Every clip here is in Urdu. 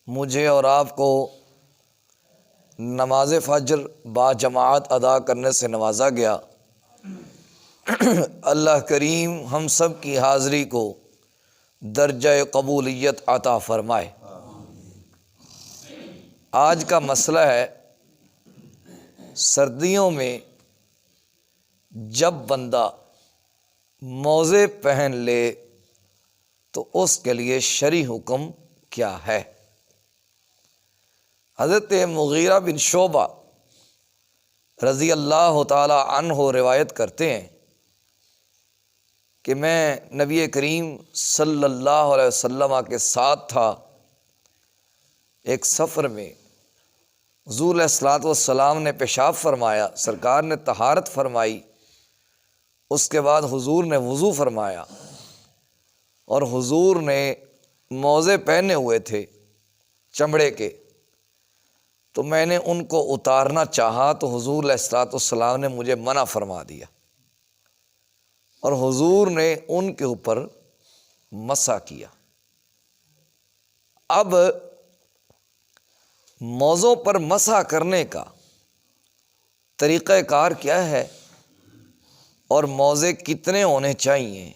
مجھے اور آپ کو نماز فجر با جماعت ادا کرنے سے نوازا گیا۔ اللہ کریم ہم سب کی حاضری کو درجہ قبولیت عطا فرمائے۔ آج کا مسئلہ ہے، سردیوں میں جب بندہ موزے پہن لے تو اس کے لیے شرعی حکم کیا ہے؟ حضرت مغیرہ بن شعبہ رضی اللہ تعالی عنہ روایت کرتے ہیں کہ میں نبی کریم صلی اللہ علیہ وسلم کے ساتھ تھا۔ ایک سفر میں حضور علیہ الصلوۃ والسلام نے پیشاب فرمایا، سرکار نے طہارت فرمائی، اس کے بعد حضور نے وضو فرمایا اور حضور نے موزے پہنے ہوئے تھے چمڑے کے، تو میں نے ان کو اتارنا چاہا تو حضور علیہ الصلوۃ والسلام نے مجھے منع فرما دیا اور حضور نے ان کے اوپر مسح کیا۔ اب موزوں پر مسح کرنے کا طریقہ کار کیا ہے اور موزے کتنے ہونے چاہیے؟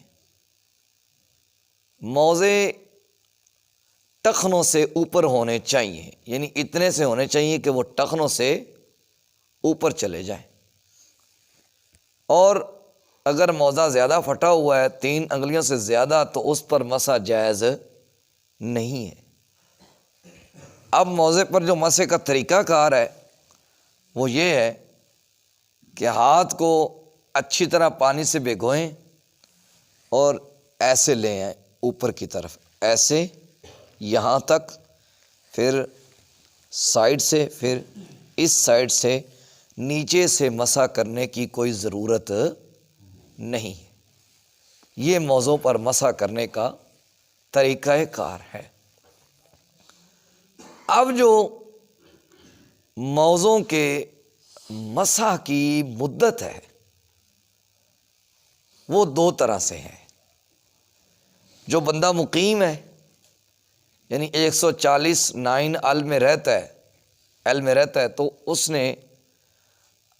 موزے ٹخنوں سے اوپر ہونے چاہیے، یعنی اتنے سے ہونے چاہیے کہ وہ ٹخنوں سے اوپر چلے جائیں، اور اگر موزہ زیادہ پھٹا ہوا ہے 3 انگلیوں سے زیادہ تو اس پر مسح جائز نہیں ہے۔ اب موزے پر جو مسح کا طریقہ کار ہے وہ یہ ہے کہ ہاتھ کو اچھی طرح پانی سے بھگوئیں اور ایسے لے آئیں اوپر کی طرف، ایسے یہاں تک، پھر سائیڈ سے، پھر اس سائیڈ سے، نیچے سے مسح کرنے کی کوئی ضرورت نہیں۔ یہ موزوں پر مسح کرنے کا طریقہ کار ہے۔ اب جو موزوں کے مسح کی مدت ہے وہ 2 طرح سے ہے۔ جو بندہ مقیم ہے، یعنی 140 ایل میں رہتا ہے تو اس نے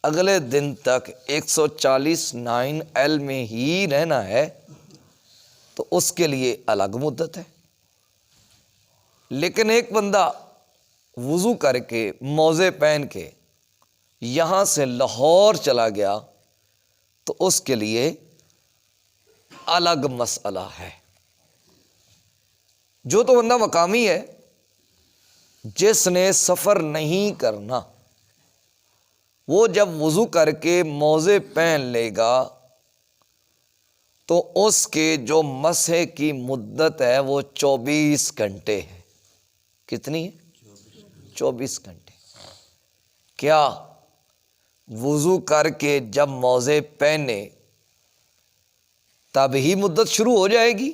اگلے دن تک 140 ایل میں ہی رہنا ہے، تو اس کے لیے الگ مدت ہے۔ لیکن ایک بندہ وضو کر کے موزے پہن کے یہاں سے لاہور چلا گیا تو اس کے لیے الگ مسئلہ ہے۔ جو تو بندہ مقامی ہے، جس نے سفر نہیں کرنا، وہ جب وضو کر کے موزے پہن لے گا تو اس کے جو مسح کی مدت ہے وہ 24 گھنٹے ہے۔ کتنی ہے؟ 24 گھنٹے۔ کیا وضو کر کے جب موزے پہنے تب ہی مدت شروع ہو جائے گی؟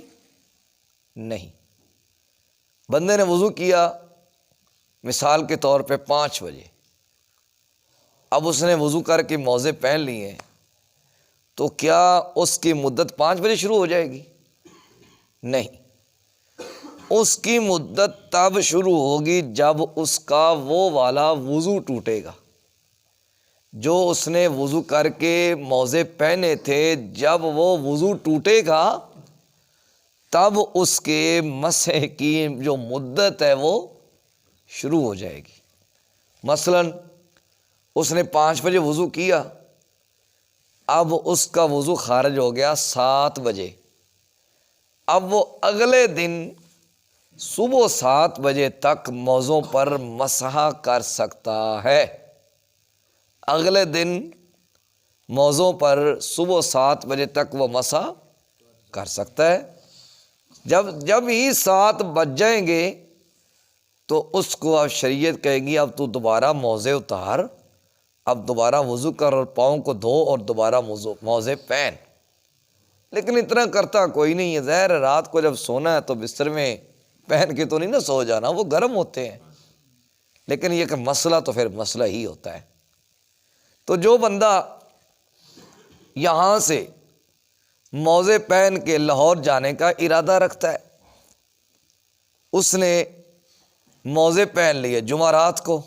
نہیں۔ بندے نے وضو کیا مثال کے طور پہ 5 بجے، اب اس نے وضو کر کے موزے پہن لیے، تو کیا اس کی مدت 5 بجے شروع ہو جائے گی؟ نہیں، اس کی مدت تب شروع ہوگی جب اس کا وہ والا وضو ٹوٹے گا جو اس نے وضو کر کے موزے پہنے تھے۔ جب وہ وضو ٹوٹے گا تب اس کے مسح کی جو مدت ہے وہ شروع ہو جائے گی۔ مثلا اس نے 5 بجے وضو کیا، اب اس کا وضو خارج ہو گیا 7 بجے، اب وہ اگلے دن صبح 7 بجے تک موزوں پر مسح کر سکتا ہے۔ اگلے دن موزوں پر صبح 7 بجے تک وہ مسح کر سکتا ہے۔ جب ہی 7 بج جائیں گے تو اس کو اب شریعت کہے گی اب تو دوبارہ موزے اتار، اب دوبارہ وضو کر اور پاؤں کو دھو اور دوبارہ موزے پہن۔ لیکن اتنا کرتا کوئی نہیں ہے۔ ظاہر ہے رات کو جب سونا ہے تو بستر میں پہن کے تو نہیں نا سو جانا، وہ گرم ہوتے ہیں، لیکن یہ کہ مسئلہ تو پھر مسئلہ ہی ہوتا ہے۔ تو جو بندہ یہاں سے موزے پہن کے لاہور جانے کا ارادہ رکھتا ہے، اس نے موزے پہن لیے، جمعرات کو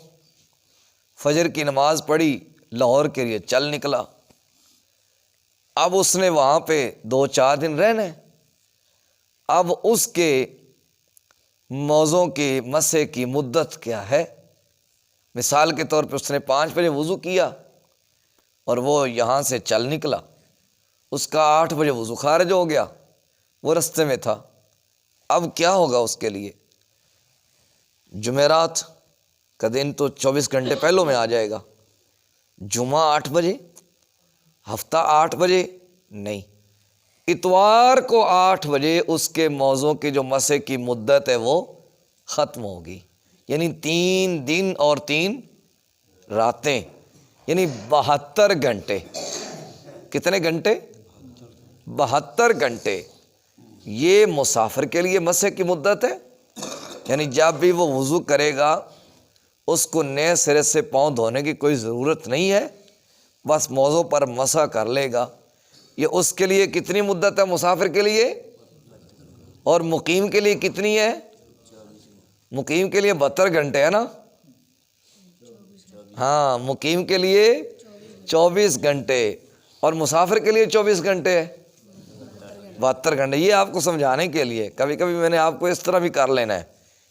فجر کی نماز پڑھی، لاہور کے لیے چل نکلا۔ اب اس نے وہاں پہ 2-4 دن رہنا ہے۔ اب اس کے موزوں کی مسح کی مدت کیا ہے؟ مثال کے طور پہ اس نے 5 بجے وضو کیا اور وہ یہاں سے چل نکلا، اس کا 8 بجے وضو خارج ہو گیا، وہ رستے میں تھا۔ اب کیا ہوگا اس کے لیے؟ جمعرات کا دن تو 24 گھنٹے پہلوں میں آ جائے گا، جمعہ 8 بجے، ہفتہ 8 بجے نہیں، اتوار کو 8 بجے اس کے موزوں کی جو مسح کی مدت ہے وہ ختم ہوگی، یعنی 3 دن اور 3 راتیں، یعنی 72 گھنٹے۔ کتنے گھنٹے؟ 72 گھنٹے۔ یہ مسافر کے لیے مسح کی مدت ہے، یعنی جب بھی وہ وضو کرے گا اس کو نئے سرے سے پاؤں دھونے کی کوئی ضرورت نہیں ہے، بس موزوں پر مسح کر لے گا۔ یہ اس کے لیے کتنی مدت ہے مسافر کے لیے؟ اور مقیم کے لیے کتنی ہے؟ مقیم کے لیے 72 گھنٹے ہے نا؟ ہاں، مقیم کے لیے 24 گھنٹے اور مسافر کے لیے 24 گھنٹے ہے، 72 گھنٹے۔ یہ آپ کو سمجھانے کے لیے، کبھی کبھی میں نے آپ کو اس طرح بھی کر لینا ہے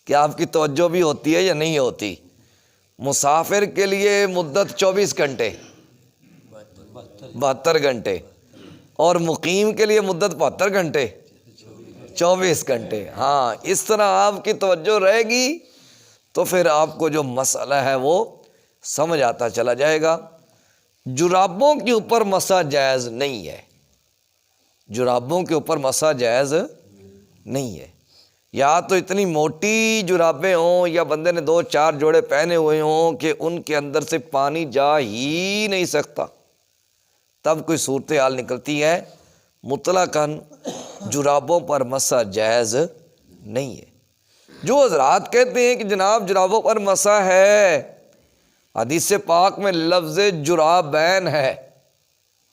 کہ آپ کی توجہ بھی ہوتی ہے یا نہیں ہوتی۔ مسافر کے لیے مدت 24 گھنٹے، 72 گھنٹے، اور مقیم کے لیے مدت 72 گھنٹے، 24 گھنٹے۔ ہاں، اس طرح آپ کی توجہ رہے گی تو پھر آپ کو جو مسئلہ ہے وہ سمجھ آتا چلا جائے گا۔ جرابوں کے اوپر مسح جائز نہیں ہے، جرابوں کے اوپر مسح جائز نہیں ہے۔ یا تو اتنی موٹی جرابیں ہوں یا بندے نے 2-4 جوڑے پہنے ہوئے ہوں کہ ان کے اندر سے پانی جا ہی نہیں سکتا، تب کوئی صورتحال نکلتی ہے۔ مطلقاً جرابوں پر مسح جائز نہیں ہے۔ جو حضرات کہتے ہیں کہ جناب جرابوں پر مسح ہے، حدیث پاک میں لفظ جرابین ہے،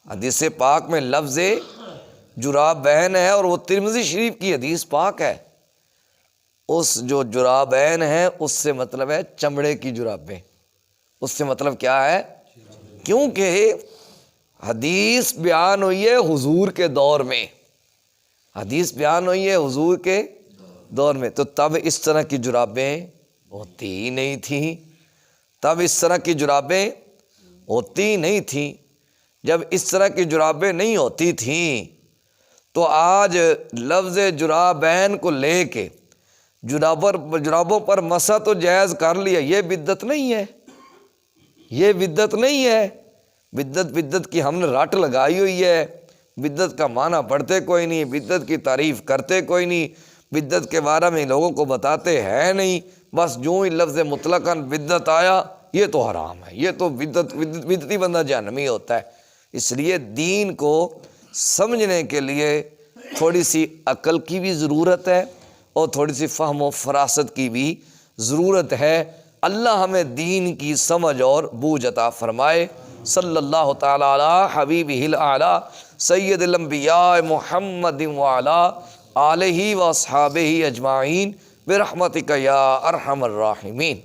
حدیث پاک میں لفظ جرابین ہے، اور وہ ترمذی شریف کی حدیث پاک ہے۔ اس جو جرابین ہے اس سے مطلب ہے چمڑے کی جرابیں، اس سے مطلب کیا ہے؟ کیونکہ حدیث بیان ہوئی ہے حضور کے دور میں، حدیث بیان ہوئی ہے حضور کے دور میں، تو تب اس طرح کی جرابیں ہوتی ہی نہیں تھیں، تب اس طرح کی جرابیں ہوتی نہیں تھیں۔ جب اس طرح کی جرابیں نہیں ہوتی تھیں تو آج لفظ جرابین کو لے کے جرابوں پر مسح تو جائز کر لیا، یہ بدعت نہیں ہے، یہ بدعت نہیں ہے۔ بدعت کی ہم نے رٹ لگائی ہوئی ہے، بدعت کا معنی پڑھتے کوئی نہیں، بدعت کی تعریف کرتے کوئی نہیں، بدعت کے بارے میں لوگوں کو بتاتے ہیں نہیں، بس جو ہی لفظ مطلقاً بدعت آیا یہ تو حرام ہے، یہ تو بدعتی بندہ جہنمی ہوتا ہے۔ اس لیے دین کو سمجھنے کے لیے تھوڑی سی عقل کی بھی ضرورت ہے اور تھوڑی سی فہم و فراست کی بھی ضرورت ہے۔ اللہ ہمیں دین کی سمجھ اور بوجھ عطا فرمائے۔ صلی اللہ تعالی علی حبیبہ الاعلی سید الانبیاء محمد وعلی آلہ واصحابہ اجمعین برحمتک یا ارحم الراحمین۔